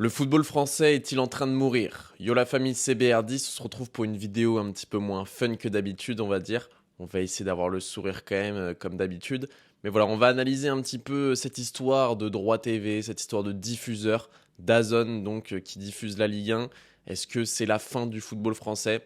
Le football français est-il en train de mourir? Yo la famille CBR10, on se retrouve pour une vidéo un petit peu moins fun que d'habitude, on va dire. On va essayer d'avoir le sourire quand même, comme d'habitude. Mais voilà, on va analyser un petit peu cette histoire de droit TV, cette histoire de diffuseur, DAZN donc, qui diffuse la Ligue 1. Est-ce que c'est la fin du football français?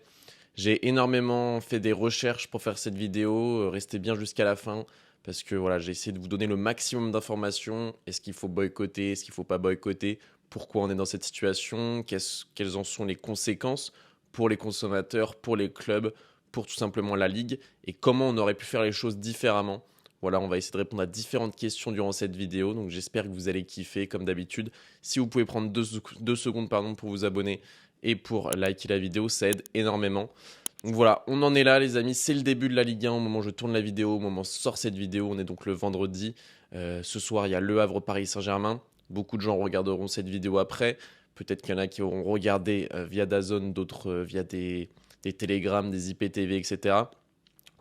J'ai énormément fait des recherches pour faire cette vidéo, restez bien jusqu'à la fin. Parce que voilà, j'ai essayé de vous donner le maximum d'informations. Est-ce qu'il faut boycotter? Est-ce qu'il ne faut pas boycotter? Pourquoi on est dans cette situation? Quelles en sont les conséquences pour les consommateurs, pour les clubs, pour tout simplement la Ligue? Et comment on aurait pu faire les choses différemment? Voilà, on va essayer de répondre à différentes questions durant cette vidéo. Donc j'espère que vous allez kiffer comme d'habitude. Si vous pouvez prendre deux secondes pour vous abonner et pour liker la vidéo, ça aide énormément. Donc voilà, on en est là les amis, c'est le début de la Ligue 1 au moment où je tourne la vidéo, au moment où sort cette vidéo, on est donc le vendredi. Ce soir, il y a Le Havre Paris Saint-Germain. Beaucoup de gens regarderont cette vidéo après. Peut-être qu'il y en a qui auront regardé via DAZN, d'autres via des télégrammes, des IPTV, etc.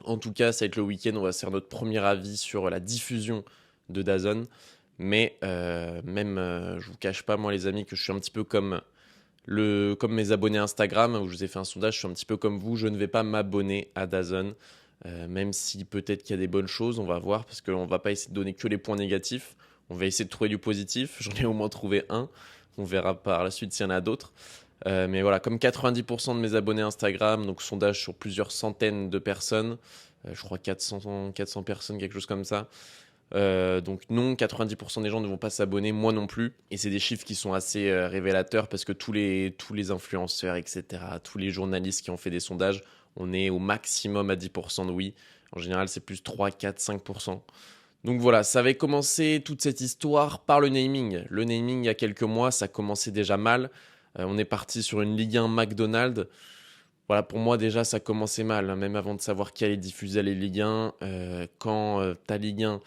En tout cas, ça va être le week-end, on va se faire notre premier avis sur la diffusion de DAZN. Mais je vous cache pas, moi les amis, que je suis un petit peu comme mes abonnés Instagram, où je vous ai fait un sondage, je suis un petit peu comme vous, je ne vais pas m'abonner à DAZN, même si peut-être qu'il y a des bonnes choses, on va voir, parce qu'on ne va pas essayer de donner que les points négatifs, on va essayer de trouver du positif, j'en ai au moins trouvé un, on verra par la suite s'il y en a d'autres. Mais voilà, comme 90% de mes abonnés Instagram, donc sondage sur plusieurs centaines de personnes, je crois 400 personnes, quelque chose comme ça, donc non, 90% des gens ne vont pas s'abonner, moi non plus. Et c'est des chiffres qui sont assez révélateurs parce que tous les influenceurs, etc., tous les journalistes qui ont fait des sondages, on est au maximum à 10% de oui. En général, c'est plus 3, 4, 5%. Donc voilà, ça avait commencé toute cette histoire par le naming. Le naming, il y a quelques mois, ça commençait déjà mal. On est parti sur une Ligue 1 McDonald's. Voilà, pour moi déjà, ça commençait mal, hein, même avant de savoir qui allait diffuser les Ligue 1. Quand ta Ligue 1,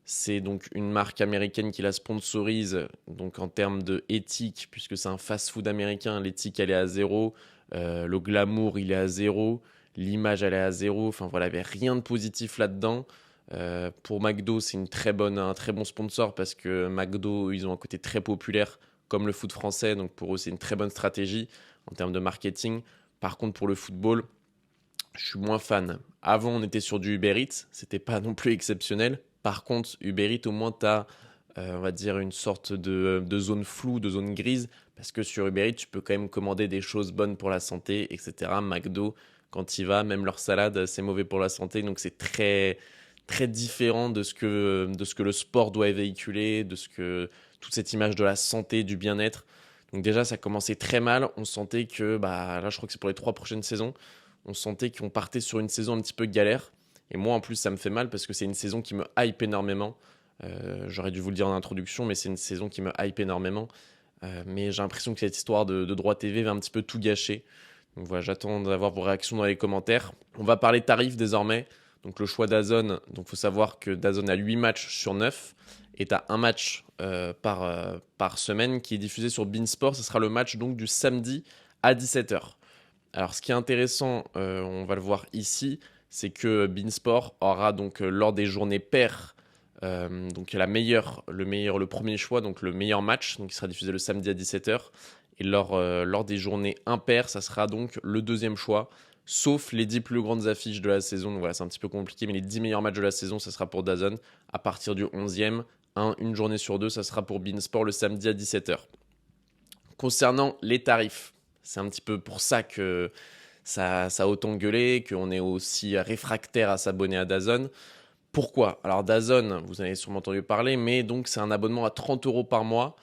c'est donc une marque américaine qui la sponsorise, donc en termes de éthique, puisque c'est un fast-food américain, l'éthique elle est à zéro, le glamour il est à zéro, l'image elle est à zéro, enfin voilà, il n'y avait rien de positif là-dedans. Pour McDo, c'est un très bon sponsor parce que McDo, ils ont un côté très populaire comme le foot français, donc pour eux c'est une très bonne stratégie en termes de marketing. Par contre, pour le football, je suis moins fan. Avant, on était sur du Uber Eats, c'était pas non plus exceptionnel. Par contre, Uber Eats, au moins, tu as, on va dire, une sorte de zone floue, de zone grise, parce que sur Uber Eats, tu peux quand même commander des choses bonnes pour la santé, etc. McDo, quand il va, même leur salade, c'est mauvais pour la santé, donc c'est très, très différent de ce que le sport doit véhiculer, toute cette image de la santé, du bien-être. Donc déjà, ça commençait très mal. On sentait que, bah, là, je crois que c'est pour les 3 prochaines saisons, on sentait qu'on partait sur une saison un petit peu galère. Et moi, en plus, ça me fait mal parce que c'est une saison qui me hype énormément. J'aurais dû vous le dire en introduction, mais c'est une saison qui me hype énormément. Mais j'ai l'impression que cette histoire de droit TV va un petit peu tout gâcher. Donc voilà, j'attends d'avoir vos réactions dans les commentaires. On va parler tarifs désormais. Donc le choix d'Azone, donc il faut savoir que DAZN a 8 matchs sur 9 et tu as un match par semaine qui est diffusé sur Beansport. Ce sera le match donc du samedi à 17h. Alors ce qui est intéressant, on va le voir ici, c'est que Beansport aura donc lors des journées paires donc le premier choix, donc le meilleur match, donc qui sera diffusé le samedi à 17h. Et lors des journées impaires, ça sera donc le deuxième choix, sauf les 10 plus grandes affiches de la saison. Donc voilà, c'est un petit peu compliqué, mais les 10 meilleurs matchs de la saison, ça sera pour DAZN. À partir du 11e, une journée sur deux, ça sera pour Beansport le samedi à 17h. Concernant les tarifs, c'est un petit peu pour ça que ça a autant gueulé, qu'on est aussi réfractaire à s'abonner à DAZN. Pourquoi? Alors DAZN, vous en avez sûrement entendu parler, mais donc c'est un abonnement à 30 € par mois,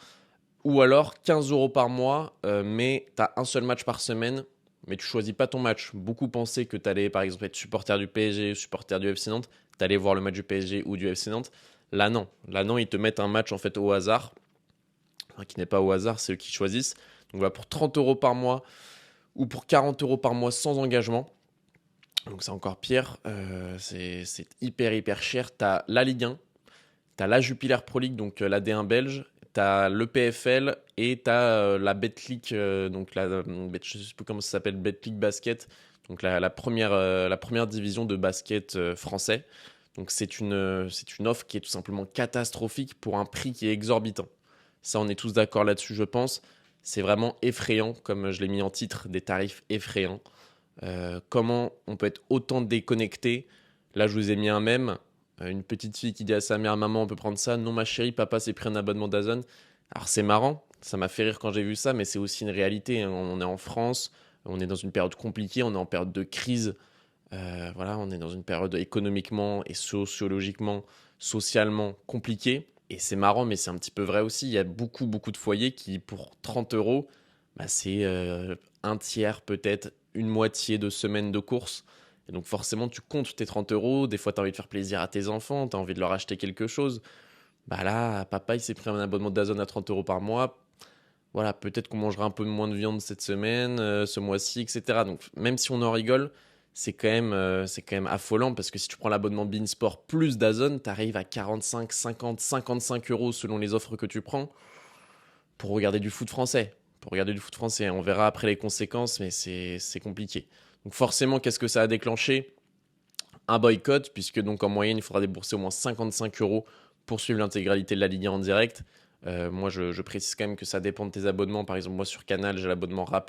ou alors 15 € par mois, mais tu as un seul match par semaine, mais tu choisis pas ton match. Beaucoup pensaient que tu allais par exemple être supporter du PSG, supporter du FC Nantes, tu allais voir le match du PSG ou du FC Nantes. Là non, ils te mettent un match en fait au hasard, enfin, qui n'est pas au hasard, c'est eux qui choisissent. Donc voilà, pour 30 € par mois ou pour 40 € par mois sans engagement. Donc c'est encore pire, c'est hyper cher. Tu as la Ligue 1, tu as la Jupiler Pro League, donc la D1 belge, tu as le PFL et tu as la Betclic, donc je ne sais plus comment ça s'appelle, Betclic Basket, donc la première division de basket français. Donc c'est une offre qui est tout simplement catastrophique pour un prix qui est exorbitant. Ça, on est tous d'accord là-dessus, je pense. C'est vraiment effrayant, comme je l'ai mis en titre, des tarifs effrayants. Comment on peut être autant déconnecté? Là, je vous ai mis un mème. Une petite fille qui dit à sa mère, maman, on peut prendre ça? Non, ma chérie, papa s'est pris un abonnement DAZN. Alors, c'est marrant, ça m'a fait rire quand j'ai vu ça, mais c'est aussi une réalité, hein. On est en France, on est dans une période compliquée, on est en période de crise. Voilà, on est dans une période économiquement et sociologiquement, socialement compliquée. Et c'est marrant, mais c'est un petit peu vrai aussi. Il y a beaucoup, beaucoup de foyers qui, pour 30 euros, bah, c'est un tiers, peut-être une moitié de semaine de courses. Et donc forcément, tu comptes tes 30 euros. Des fois, tu as envie de faire plaisir à tes enfants, tu as envie de leur acheter quelque chose. Bah là, papa, il s'est pris un abonnement DAZN à 30 euros par mois. Voilà, peut-être qu'on mangera un peu moins de viande cette semaine, ce mois-ci, etc. Donc même si on en rigole, c'est quand même affolant parce que si tu prends l'abonnement Beansport plus DAZN, tu arrives à 45, 50, 55 euros selon les offres que tu prends pour regarder du foot français. Pour regarder du foot français, on verra après les conséquences, mais c'est compliqué. Donc forcément, qu'est-ce que ça a déclenché? Un boycott, puisque donc en moyenne, il faudra débourser au moins 55 euros pour suivre l'intégralité de la Ligue 1 en direct. Moi, je précise quand même que ça dépend de tes abonnements. Par exemple, moi sur Canal, j'ai l'abonnement RA+,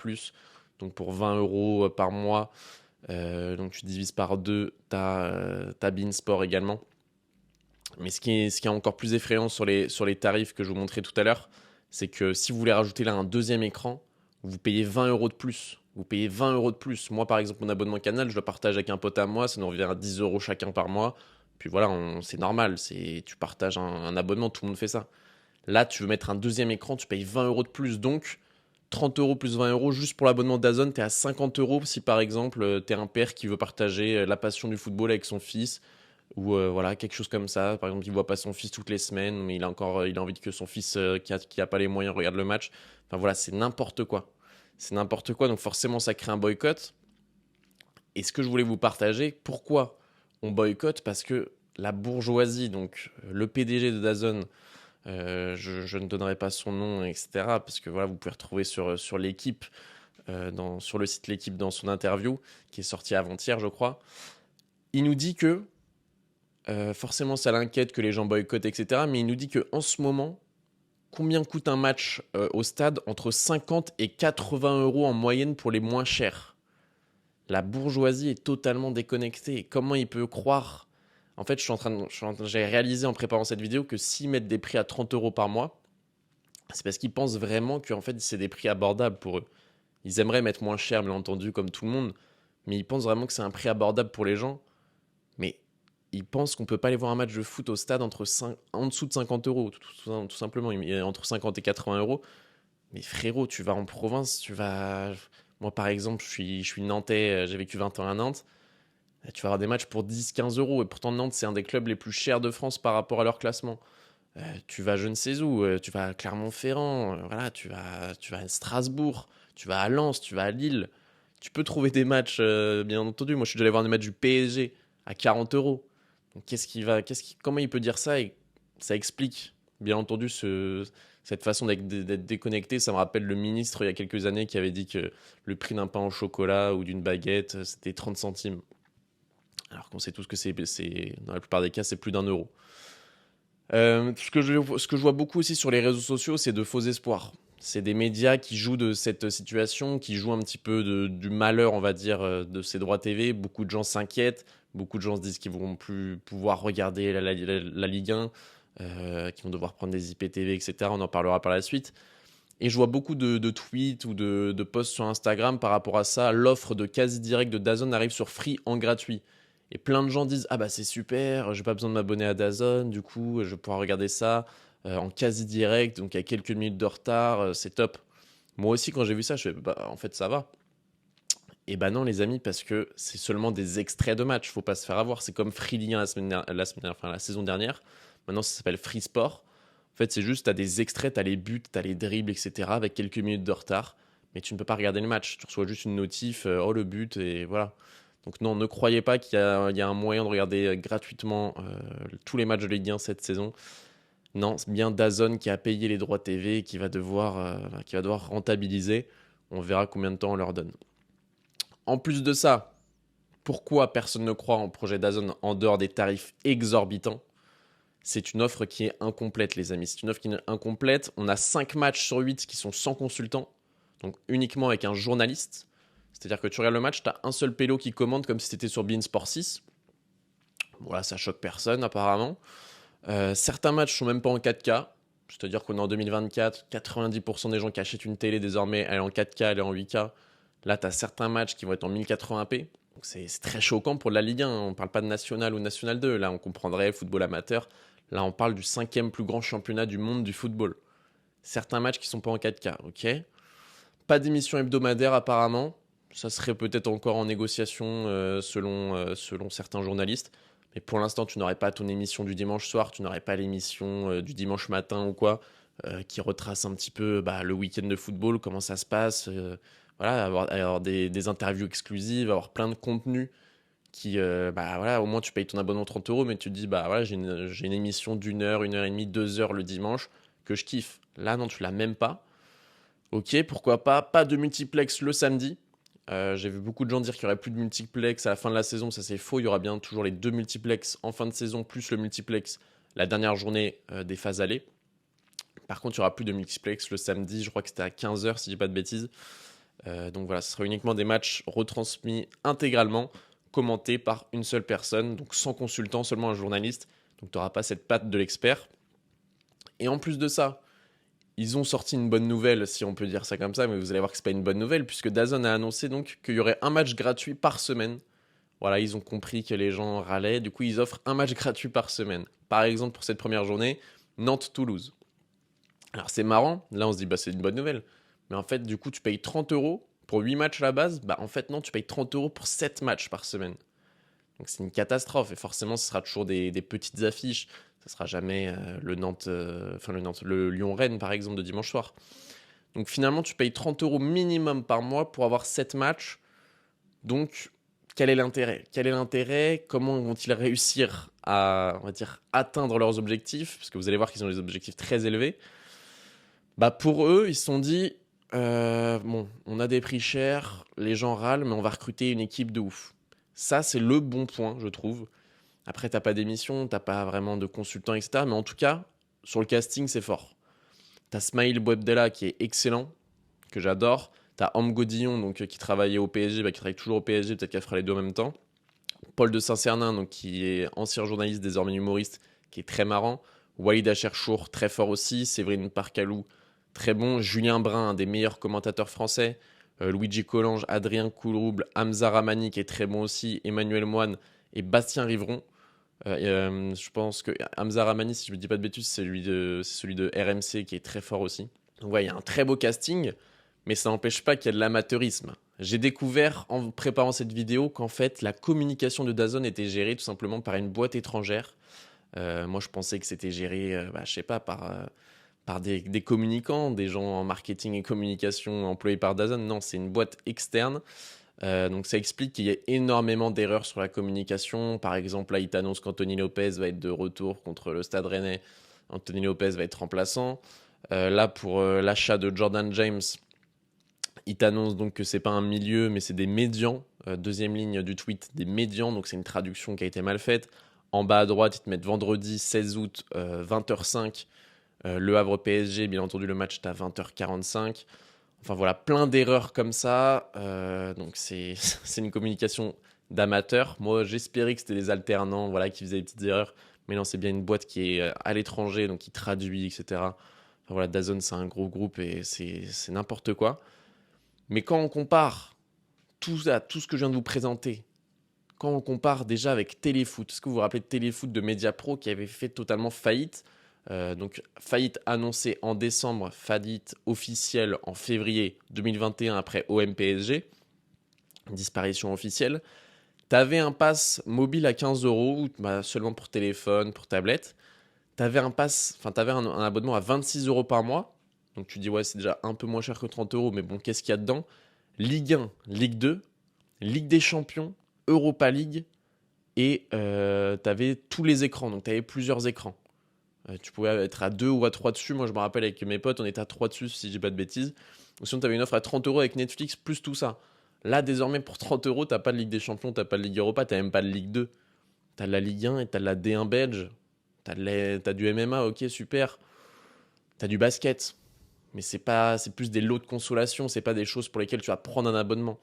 donc pour 20 euros par mois. Donc tu divises par deux, tu as Beansport également. Mais ce qui est encore plus effrayant sur les tarifs que je vous montrais tout à l'heure, c'est que si vous voulez rajouter là un deuxième écran, vous payez 20 euros de plus. Vous payez 20 euros de plus. Moi, par exemple, mon abonnement Canal, je le partage avec un pote à moi, ça nous revient à 10 euros chacun par mois. Puis voilà, c'est normal, tu partages un abonnement, tout le monde fait ça. Là, tu veux mettre un deuxième écran, tu payes 20 euros de plus. Donc, 30 euros plus 20 euros juste pour l'abonnement DAZN, tu es à 50 euros si par exemple, tu es un père qui veut partager la passion du football avec son fils ou voilà, quelque chose comme ça. Par exemple, il voit pas son fils toutes les semaines, mais il a envie que son fils qui a pas les moyens regarde le match. Enfin voilà, c'est n'importe quoi. C'est n'importe quoi, donc forcément ça crée un boycott. Et ce que je voulais vous partager, pourquoi on boycotte? Parce que la bourgeoisie, donc le PDG de DAZN, je ne donnerai pas son nom, etc. Parce que voilà, vous pouvez retrouver sur l'équipe, sur le site L'équipe dans son interview, qui est sortie avant-hier, je crois. Il nous dit que forcément, ça l'inquiète que les gens boycottent, etc. Mais il nous dit qu'en ce moment, combien coûte un match au stade? Entre 50 et 80 euros en moyenne pour les moins chers. La bourgeoisie est totalement déconnectée. Comment il peut croire? En fait, j'ai réalisé en préparant cette vidéo que s'ils mettent des prix à 30 euros par mois, c'est parce qu'ils pensent vraiment que en fait, c'est des prix abordables pour eux. Ils aimeraient mettre moins cher, bien entendu, comme tout le monde, mais ils pensent vraiment que c'est un prix abordable pour les gens. Mais ils pensent qu'on ne peut pas aller voir un match de foot au stade en dessous de 50 euros, tout simplement, entre 50 et 80 euros. Mais frérot, tu vas en province, Moi, par exemple, je suis nantais, j'ai vécu 20 ans à Nantes. Tu vas avoir des matchs pour 10-15 euros. Et pourtant, Nantes, c'est un des clubs les plus chers de France par rapport à leur classement. Tu vas je ne sais où, tu vas à Clermont-Ferrand, voilà, tu vas à Strasbourg, tu vas à Lens, tu vas à Lille. Tu peux trouver des matchs, bien entendu. Moi, je suis déjà allé voir des matchs du PSG à 40 euros. Donc, comment il peut dire ça? Et ça explique, bien entendu, cette façon d'être déconnecté. Ça me rappelle le ministre, il y a quelques années, qui avait dit que le prix d'un pain au chocolat ou d'une baguette, c'était 30 centimes. Alors qu'on sait tous que dans la plupart des cas, c'est plus d'1 euro. Ce que je vois beaucoup aussi sur les réseaux sociaux, c'est de faux espoirs. C'est des médias qui jouent de cette situation, qui jouent un petit peu du malheur, on va dire, de ces droits TV. Beaucoup de gens s'inquiètent, beaucoup de gens se disent qu'ils ne vont plus pouvoir regarder la Ligue 1, qu'ils vont devoir prendre des IPTV, etc. On en parlera par la suite. Et je vois beaucoup de tweets ou de posts sur Instagram par rapport à ça. L'offre de quasi direct de DAZN arrive sur Free en gratuit. Et plein de gens disent: ah bah c'est super, j'ai pas besoin de m'abonner à DAZN, du coup je vais pouvoir regarder ça en quasi direct, donc à quelques minutes de retard, c'est top. Moi aussi quand j'ai vu ça, je fais bah en fait ça va. Et bah non les amis, parce que c'est seulement des extraits de matchs, faut pas se faire avoir. C'est comme Free Ligue 1 la saison dernière, maintenant ça s'appelle Free Sport. En fait c'est juste, t'as des extraits, t'as les buts, t'as les dribbles, etc. avec quelques minutes de retard, mais tu ne peux pas regarder le match. Tu reçois juste une notif, oh le but, et voilà. Donc non, ne croyez pas qu'il y a un moyen de regarder gratuitement tous les matchs de Ligue 1 cette saison. Non, c'est bien DAZN qui a payé les droits TV et qui va devoir rentabiliser. On verra combien de temps on leur donne. En plus de ça, pourquoi personne ne croit en projet DAZN en dehors des tarifs exorbitants? c'est une offre qui est incomplète, les amis. C'est une offre qui est incomplète. On a 5 matchs sur 8 qui sont sans consultant, donc uniquement avec un journaliste. C'est-à-dire que tu regardes le match, tu as un seul pélo qui commente comme si c'était sur beIN Sport 6. Voilà, ça choque personne apparemment. Certains matchs sont même pas en 4K. C'est-à-dire qu'on est en 2024, 90% des gens qui achètent une télé désormais, elle est en 4K, elle est en 8K. Là, tu as certains matchs qui vont être en 1080p. Donc c'est très choquant pour la Ligue 1. On ne parle pas de National ou National 2. Là, on comprendrait football amateur. Là, on parle du 5e plus grand championnat du monde du football. Certains matchs qui ne sont pas en 4K, ok. Pas d'émission hebdomadaire apparemment. Ça serait peut-être encore en négociation selon certains journalistes. Mais pour l'instant, tu n'aurais pas ton émission du dimanche soir, tu n'aurais pas l'émission du dimanche matin ou quoi, qui retrace un petit peu le week-end de football, comment ça se passe. Voilà, avoir des interviews exclusives, avoir plein de contenus qui, voilà, au moins tu payes ton abonnement 30 euros, mais tu te dis, voilà, j'ai une émission d'une heure, 1h30, 2 heures le dimanche que je kiffe. Là, non, tu l'as même pas. Ok, pourquoi pas. Pas de multiplex le samedi. J'ai vu beaucoup de gens dire qu'il n'y aurait plus de multiplex à la fin de la saison. Ça, c'est faux. Il y aura bien toujours les 2 multiplex en fin de saison, plus le multiplex la dernière journée des phases allées. Par contre, il n'y aura plus de multiplex le samedi. Je crois que c'était à 15h, si je dis pas de bêtises. Donc voilà, ce sera uniquement des matchs retransmis intégralement, commentés par une seule personne, donc sans consultant, seulement un journaliste. Donc tu n'auras pas cette patte de l'expert. Et en plus de ça, ils ont sorti une bonne nouvelle, si on peut dire ça comme ça, mais vous allez voir que c'est pas une bonne nouvelle, puisque DAZN a annoncé donc qu'il y aurait un match gratuit par semaine. Voilà, ils ont compris que les gens râlaient, du coup ils offrent un match gratuit par semaine. Par exemple, pour cette première journée, Nantes-Toulouse. Alors c'est marrant, là on se dit c'est une bonne nouvelle. Mais en fait, du coup, tu payes 30 euros pour 8 matchs à la base. En fait, non, tu payes 30 euros pour 7 matchs par semaine. Donc c'est une catastrophe. Et forcément, ce sera toujours des petites affiches. Ce sera jamais le Lyon-Rennes, par exemple, de dimanche soir. Donc finalement, tu payes 30 euros minimum par mois pour avoir 7 matchs. Donc, quel est l'intérêt? Comment vont-ils réussir à, on va dire, atteindre leurs objectifs? Parce que vous allez voir qu'ils ont des objectifs très élevés. Pour eux, ils se sont dit, on a des prix chers, les gens râlent, mais on va recruter une équipe de ouf. Ça, c'est le bon point, je trouve. Après, t'as pas d'émission, t'as pas vraiment de consultants, etc. Mais en tout cas, sur le casting, c'est fort. T'as Smaïl Bouabdella qui est excellent, que j'adore. T'as Am Godillon, donc, qui travaillait au PSG, qui travaille toujours au PSG, peut-être qu'elle fera les deux en même temps. Paul de Saint-Cernin, donc, qui est ancien journaliste, désormais humoriste, qui est très marrant. Walid Acherchour, très fort aussi. Séverine Parcalou, très bon. Julien Brun, un des meilleurs commentateurs français. Luigi Collange, Adrien Courouble, Hamza Ramani, qui est très bon aussi. Emmanuel Moine et Bastien Rivron. Je pense que Hamza Ramani, si je ne me dis pas de bêtises, c'est celui de RMC qui est très fort aussi. Donc ouais, il y a un très beau casting, mais ça n'empêche pas qu'il y a de l'amateurisme. J'ai découvert en préparant cette vidéo qu'en fait la communication de DAZN était gérée tout simplement par une boîte étrangère. Moi je pensais que c'était géré, je sais pas, par des communicants, des gens en marketing et communication employés par DAZN. Non, c'est une boîte externe. Donc ça explique qu'il y a énormément d'erreurs sur la communication. Par exemple, là, il t'annonce qu'Anthony Lopez va être de retour contre le Stade Rennais. Anthony Lopez va être remplaçant. Là, pour l'achat de Jordan James, il t'annonce donc que c'est pas un milieu, mais c'est des médians. Deuxième ligne du tweet, des médians. Donc c'est une traduction qui a été mal faite. En bas à droite, ils te mettent vendredi 16 août, 20h05. Le Havre PSG, bien entendu, le match est à 20h45. Enfin voilà, plein d'erreurs comme ça. Donc c'est une communication d'amateurs. Moi, j'espérais que c'était des alternants qui faisaient des petites erreurs. Mais non, c'est bien une boîte qui est à l'étranger, donc qui traduit, etc. Enfin voilà, DAZN, c'est un gros groupe et c'est n'importe quoi. Mais quand on compare tout ce que je viens de vous présenter, quand on compare déjà avec Téléfoot, est-ce que vous vous rappelez de Téléfoot de Mediapro qui avait fait totalement faillite? Donc faillite annoncée en décembre, faillite officielle en février 2021 après OM-PSG, disparition officielle. T'avais un pass mobile à 15 euros, seulement pour téléphone, pour tablette. T'avais un abonnement à 26 euros par mois. Donc tu dis ouais, c'est déjà un peu moins cher que 30 euros, mais bon, qu'est-ce qu'il y a dedans? Ligue 1, Ligue 2, Ligue des Champions, Europa League, et t'avais tous les écrans, donc t'avais plusieurs écrans. Tu pouvais être à 2 ou à 3 dessus. Moi, je me rappelle avec mes potes, on était à 3 dessus, si je dis pas de bêtises. Ou sinon, tu avais une offre à 30 euros avec Netflix, plus tout ça. Là, désormais, pour 30 euros, t'as pas de Ligue des Champions, t'as pas de Ligue Europa, t'as même pas de Ligue 2. T'as de la Ligue 1 et t'as de la D1 belge. T'as du MMA, ok, super. T'as du basket. Mais c'est plus des lots de consolation, c'est pas des choses pour lesquelles tu vas prendre un abonnement.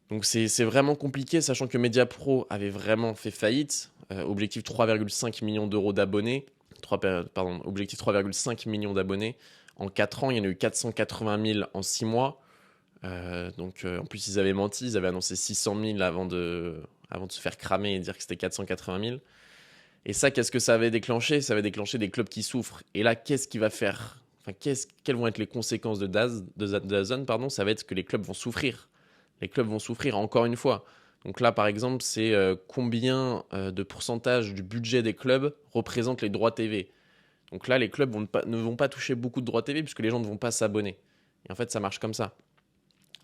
Donc c'est vraiment compliqué, sachant que Mediapro avait vraiment fait faillite. Objectif 3,5 millions d'euros d'abonnés. Objectif 3,5 millions d'abonnés. En 4 ans, il y en a eu 480 000 en 6 mois. En plus, ils avaient menti, ils avaient annoncé 600 000 avant de se faire cramer et dire que c'était 480 000. Et ça, qu'est-ce que ça avait déclenché? Ça avait déclenché des clubs qui souffrent. Et là, qu'est-ce qui va faire? Quelles vont être les conséquences de DAZN, pardon? Ça va être que les clubs vont souffrir. Les clubs vont souffrir encore une fois. Donc là, par exemple, c'est combien de pourcentage du budget des clubs représente les droits TV. Donc là, les clubs ne vont pas toucher beaucoup de droits TV puisque les gens ne vont pas s'abonner. Et en fait, ça marche comme ça.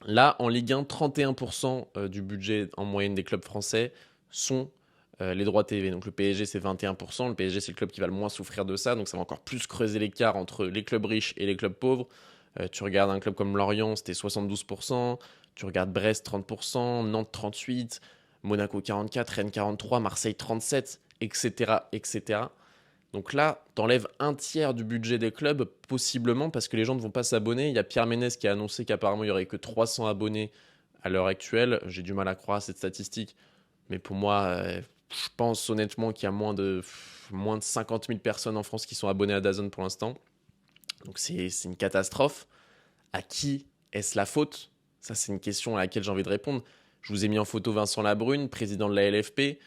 Là, en Ligue 1, 31% du budget en moyenne des clubs français sont les droits TV. Donc le PSG, c'est 21%. Le PSG, c'est le club qui va le moins souffrir de ça. Donc ça va encore plus creuser l'écart entre les clubs riches et les clubs pauvres. Tu regardes un club comme Lorient, c'était 72%. Tu regardes Brest, 30%. Nantes, 38%. Monaco, 44%. Rennes, 43%. Marseille, 37%, etc., etc. Donc là, t'enlèves un tiers du budget des clubs, possiblement, parce que les gens ne vont pas s'abonner. Il y a Pierre Ménès qui a annoncé qu'apparemment, il n'y aurait que 300 abonnés à l'heure actuelle. J'ai du mal à croire à cette statistique. Mais pour moi, je pense honnêtement qu'il y a moins de 50 000 personnes en France qui sont abonnées à DAZN pour l'instant. Donc c'est une catastrophe. À qui est-ce la faute? Ça, c'est une question à laquelle j'ai envie de répondre. Je vous ai mis en photo Vincent Labrune, président de la LFP.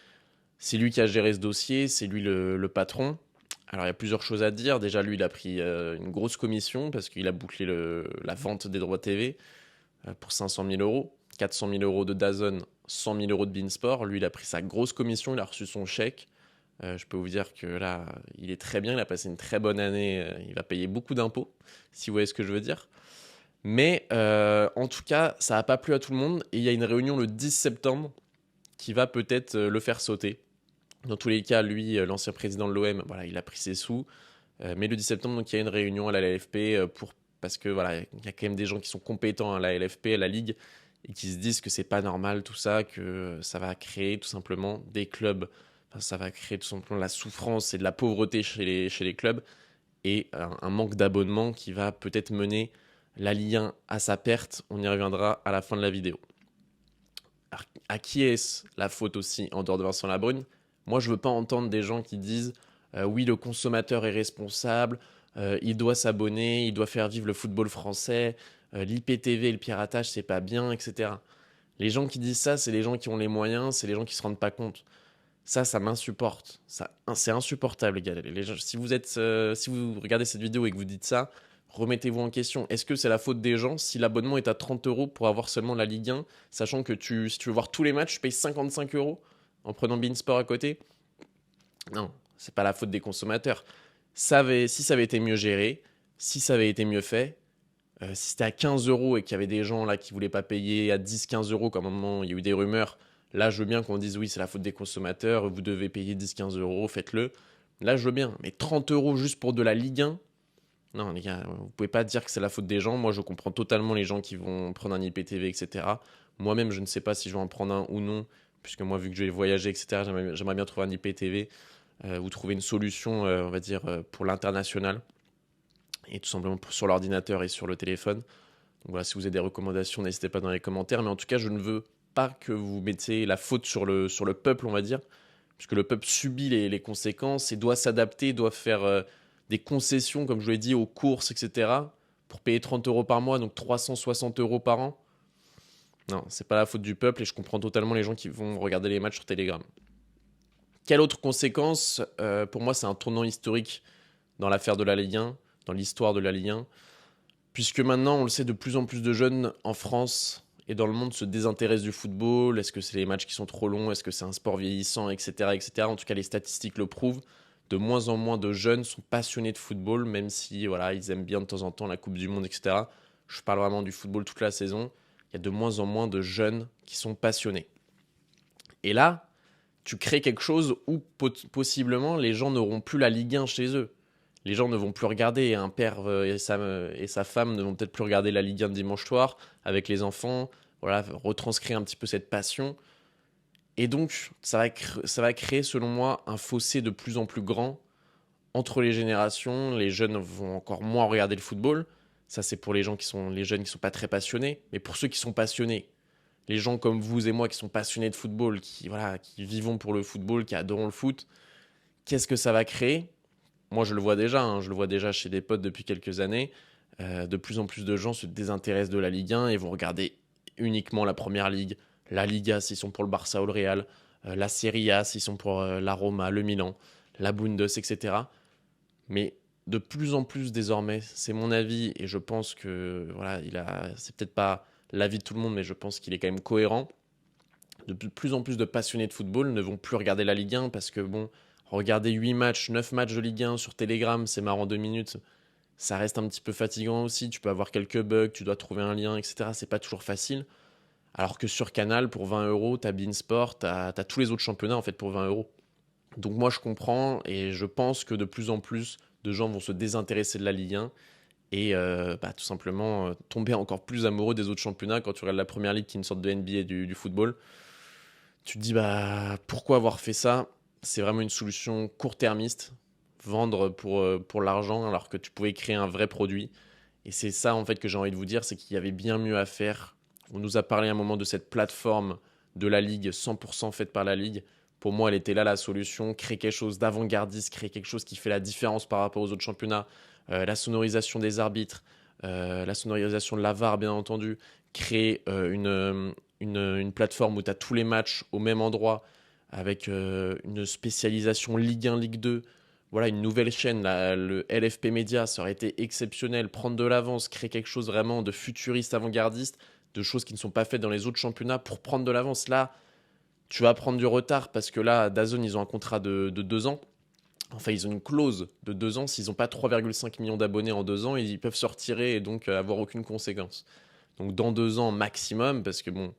C'est lui qui a géré ce dossier, c'est lui le patron. Alors, il y a plusieurs choses à dire. Déjà, lui, il a pris une grosse commission parce qu'il a bouclé la vente des droits TV pour 500 000 euros. 400 000 euros de DAZN, 100 000 euros de Beansport. Lui, il a pris sa grosse commission, il a reçu son chèque. Je peux vous dire que là, il est très bien, il a passé une très bonne année. Il va payer beaucoup d'impôts, si vous voyez ce que je veux dire. Mais en tout cas, ça n'a pas plu à tout le monde. Et il y a une réunion le 10 septembre qui va peut-être le faire sauter. Dans tous les cas, lui, l'ancien président de l'OM, voilà, il a pris ses sous. Mais le 10 septembre, donc, il y a une réunion à la LFP parce que voilà, il y a quand même des gens qui sont compétents à la LFP, à la Ligue, et qui se disent que c'est pas normal tout ça, que ça va créer tout simplement des clubs, enfin, ça va créer tout simplement de la souffrance et de la pauvreté chez les clubs, et un manque d'abonnement qui va peut-être mener la Ligue 1 à sa perte. On y reviendra à la fin de la vidéo. Alors, à qui est-ce la faute aussi, en dehors de Vincent Labrune? Moi, je veux pas entendre des gens qui disent oui, le consommateur est responsable, il doit s'abonner, il doit faire vivre le football français, l'IPTV et le piratage, c'est pas bien, etc. Les gens qui disent ça, c'est les gens qui ont les moyens, c'est les gens qui se rendent pas compte. Ça m'insupporte. C'est insupportable, les gars. Les gens, si vous regardez cette vidéo et que vous dites ça, remettez-vous en question. Est-ce que c'est la faute des gens si l'abonnement est à 30 euros pour avoir seulement la Ligue 1, sachant que si tu veux voir tous les matchs, tu payes 55 euros en prenant Beansport à côté? Non, c'est pas la faute des consommateurs. Si ça avait été mieux géré, si ça avait été mieux fait, si c'était à 15 euros et qu'il y avait des gens là qui voulaient pas payer à 10-15 euros, comme à un moment il y a eu des rumeurs, là je veux bien qu'on dise oui, c'est la faute des consommateurs, vous devez payer 10-15 euros, faites-le. Là je veux bien, mais 30 euros juste pour de la Ligue 1, non les gars, vous pouvez pas dire que c'est la faute des gens. Moi je comprends totalement les gens qui vont prendre un IPTV, etc. Moi-même je ne sais pas si je vais en prendre un ou non, puisque moi vu que je vais voyager, etc., j'aimerais bien trouver un IPTV ou trouver une solution, on va dire, pour l'international, et tout simplement sur l'ordinateur et sur le téléphone. Donc voilà, si vous avez des recommandations, n'hésitez pas dans les commentaires. Mais en tout cas, je ne veux pas que vous mettiez la faute sur le peuple, on va dire, puisque le peuple subit les conséquences et doit s'adapter, doit faire des concessions, comme je l'ai dit, aux courses, etc., pour payer 30 euros par mois, donc 360 euros par an. Non, c'est pas la faute du peuple et je comprends totalement les gens qui vont regarder les matchs sur Telegram. Quelle autre conséquence? Pour moi, c'est un tournant historique dans l'affaire de la Ligue 1, dans l'histoire de la Ligue 1, puisque maintenant, on le sait, de plus en plus de jeunes en France et dans le monde se désintéressent du football. Est-ce que c'est les matchs qui sont trop longs? Est-ce que c'est un sport vieillissant, etc., etc. En tout cas, les statistiques le prouvent. De moins en moins de jeunes sont passionnés de football, même si voilà, ils aiment bien de temps en temps la Coupe du Monde, etc. Je parle vraiment du football toute la saison. Il y a de moins en moins de jeunes qui sont passionnés. Et là, tu crées quelque chose où possiblement les gens n'auront plus la Ligue 1 chez eux. Les gens ne vont plus regarder, un père et sa femme ne vont peut-être plus regarder la Ligue 1 dimanche soir avec les enfants, voilà, retranscrire un petit peu cette passion. Et donc, ça va créer, selon moi, un fossé de plus en plus grand entre les générations, les jeunes vont encore moins regarder le football. Ça, c'est pour les jeunes qui sont pas très passionnés. Mais pour ceux qui sont passionnés, les gens comme vous et moi qui sont passionnés de football, qui vivons pour le football, qui adorons le foot, qu'est-ce que ça va créer? Moi, je le vois déjà, je le vois déjà chez des potes depuis quelques années. De plus en plus de gens se désintéressent de la Ligue 1 et vont regarder uniquement la Première Ligue, la Liga s'ils sont pour le Barça ou le Real, la Serie A s'ils sont pour la Roma, le Milan, la Bundes, etc. Mais de plus en plus désormais, c'est mon avis et je pense que voilà, c'est peut-être pas l'avis de tout le monde, mais je pense qu'il est quand même cohérent. De plus en plus de passionnés de football ne vont plus regarder la Ligue 1 parce que bon, regarder 8 matchs, 9 matchs de Ligue 1 sur Telegram, c'est marrant 2 minutes, ça reste un petit peu fatigant aussi. Tu peux avoir quelques bugs, tu dois trouver un lien, etc. C'est pas toujours facile. Alors que sur Canal, pour 20 euros, t'as Beansport, t'as tous les autres championnats en fait pour 20 euros. Donc moi je comprends et je pense que de plus en plus de gens vont se désintéresser de la Ligue 1 et tout simplement tomber encore plus amoureux des autres championnats quand tu regardes la première ligue qui est une sorte de NBA du football. Tu te dis pourquoi avoir fait ça? C'est vraiment une solution court-termiste, vendre pour l'argent alors que tu pouvais créer un vrai produit. Et c'est ça en fait que j'ai envie de vous dire, c'est qu'il y avait bien mieux à faire. On nous a parlé un moment de cette plateforme de la Ligue, 100% faite par la Ligue. Pour moi, elle était là la solution. Créer quelque chose d'avant-gardiste, créer quelque chose qui fait la différence par rapport aux autres championnats. La sonorisation des arbitres, la sonorisation de la VAR, bien entendu. Créer une plateforme où tu as tous les matchs au même endroit avec une spécialisation Ligue 1, Ligue 2. Voilà, une nouvelle chaîne, le LFP Media, ça aurait été exceptionnel. Prendre de l'avance, créer quelque chose vraiment de futuriste, avant-gardiste, de choses qui ne sont pas faites dans les autres championnats pour prendre de l'avance. Là, tu vas prendre du retard parce que là, DAZN, ils ont un contrat de 2 ans. Enfin, ils ont une clause de 2 ans. S'ils n'ont pas 3,5 millions d'abonnés en 2 ans, ils peuvent se retirer et donc avoir aucune conséquence. Donc dans 2 ans maximum, parce que bon,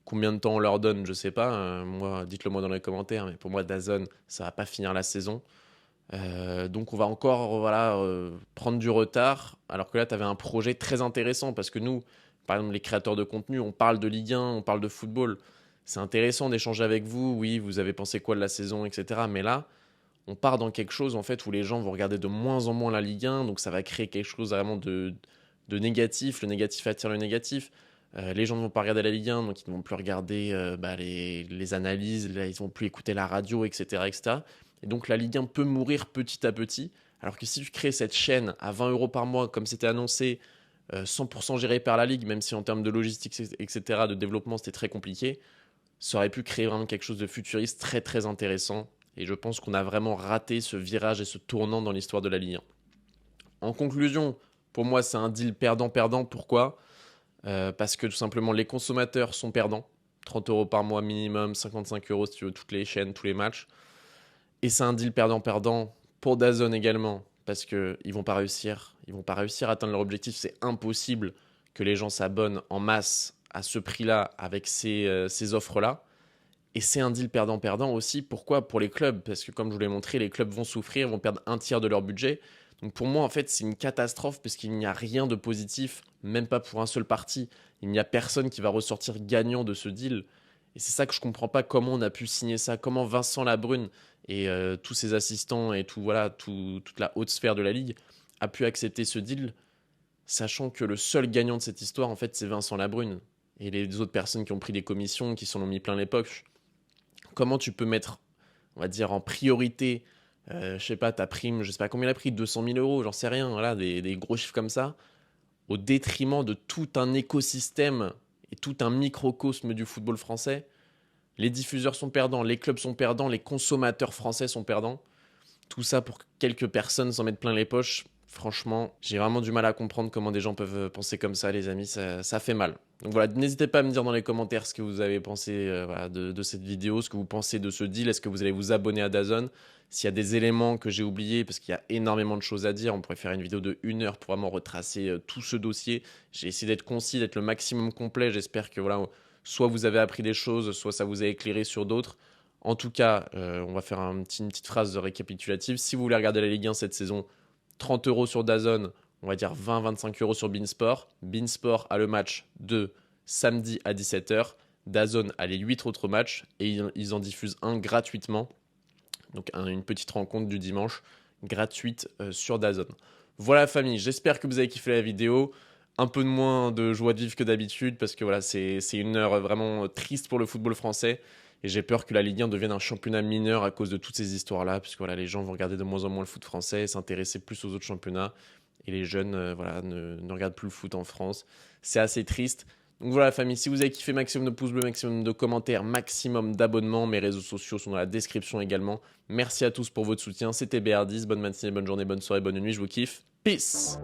combien de temps on leur donne, je sais pas. Moi, dites-le moi dans les commentaires, mais pour moi, DAZN, ça va pas finir la saison. Donc on va encore prendre du retard, alors que là, tu avais un projet très intéressant, parce que nous, par exemple, les créateurs de contenu, on parle de Ligue 1, on parle de football. C'est intéressant d'échanger avec vous, oui, vous avez pensé quoi de la saison, etc. Mais là, on part dans quelque chose en fait où les gens vont regarder de moins en moins la Ligue 1, donc ça va créer quelque chose vraiment de négatif. Le négatif attire le négatif. Les gens ne vont pas regarder la Ligue 1, donc ils ne vont plus regarder les analyses, là, ils ne vont plus écouter la radio, etc., etc. Et donc la Ligue 1 peut mourir petit à petit. Alors que si tu crées cette chaîne à 20 euros par mois, comme c'était annoncé, 100% gérée par la Ligue, même si en termes de logistique, etc., de développement, c'était très compliqué, ça aurait pu créer vraiment quelque chose de futuriste très très intéressant. Et je pense qu'on a vraiment raté ce virage et ce tournant dans l'histoire de la Ligue 1. En conclusion, pour moi, c'est un deal perdant-perdant. Pourquoi? Parce que tout simplement, les consommateurs sont perdants. 30 euros par mois minimum, 55 euros si tu veux toutes les chaînes, tous les matchs. Et c'est un deal perdant-perdant pour DAZN également, parce qu'ils ne vont pas réussir. Ils vont pas réussir à atteindre leur objectif. C'est impossible que les gens s'abonnent en masse à ce prix-là avec ces offres-là. Et c'est un deal perdant-perdant aussi. Pourquoi? Pour les clubs. Parce que comme je vous l'ai montré, les clubs vont souffrir, vont perdre un tiers de leur budget. Donc pour moi, en fait, c'est une catastrophe parce qu'il n'y a rien de positif, même pas pour un seul parti. Il n'y a personne qui va ressortir gagnant de ce deal. Et c'est ça que je comprends pas, comment on a pu signer ça, comment Vincent Labrune et tous ses assistants et toute la haute sphère de la Ligue a pu accepter ce deal, sachant que le seul gagnant de cette histoire, en fait, c'est Vincent Labrune. Et les autres personnes qui ont pris des commissions, qui s'en ont mis plein les poches. Comment tu peux mettre, on va dire, en priorité, je sais pas, ta prime, je sais pas combien elle a pris, 200 000 euros, j'en sais rien, voilà, des gros chiffres comme ça, au détriment de tout un écosystème et tout un microcosme du football français. Les diffuseurs sont perdants, les clubs sont perdants, les consommateurs français sont perdants. Tout ça pour que quelques personnes s'en mettent plein les poches. Franchement, j'ai vraiment du mal à comprendre comment des gens peuvent penser comme ça, les amis, ça fait mal. Donc voilà, n'hésitez pas à me dire dans les commentaires ce que vous avez pensé de cette vidéo, ce que vous pensez de ce deal, est-ce que vous allez vous abonner à DAZN? S'il y a des éléments que j'ai oubliés, parce qu'il y a énormément de choses à dire, on pourrait faire une vidéo de 1 heure pour vraiment retracer tout ce dossier. J'ai essayé d'être concis, d'être le maximum complet, j'espère que voilà, soit vous avez appris des choses, soit ça vous a éclairé sur d'autres. En tout cas, on va faire une petite phrase de récapitulative. Si vous voulez regarder la Ligue 1 cette saison, 30 euros sur DAZN, on va dire 20-25 euros sur Beansport. Beansport a le match de samedi à 17h. DAZN a les 8 autres matchs et ils en diffusent un gratuitement. Donc une petite rencontre du dimanche gratuite sur DAZN. Voilà famille, j'espère que vous avez kiffé la vidéo. Un peu de moins de joie de vivre que d'habitude parce que voilà, c'est une heure vraiment triste pour le football français. Et j'ai peur que la Ligue 1 devienne un championnat mineur à cause de toutes ces histoires-là, puisque voilà, les gens vont regarder de moins en moins le foot français, s'intéresser plus aux autres championnats. Et les jeunes voilà, ne regardent plus le foot en France. C'est assez triste. Donc voilà, famille, si vous avez kiffé, maximum de pouces bleus, maximum de commentaires, maximum d'abonnements. Mes réseaux sociaux sont dans la description également. Merci à tous pour votre soutien. C'était BR10. Bonne matinée, bonne journée, bonne soirée, bonne nuit. Je vous kiffe. Peace!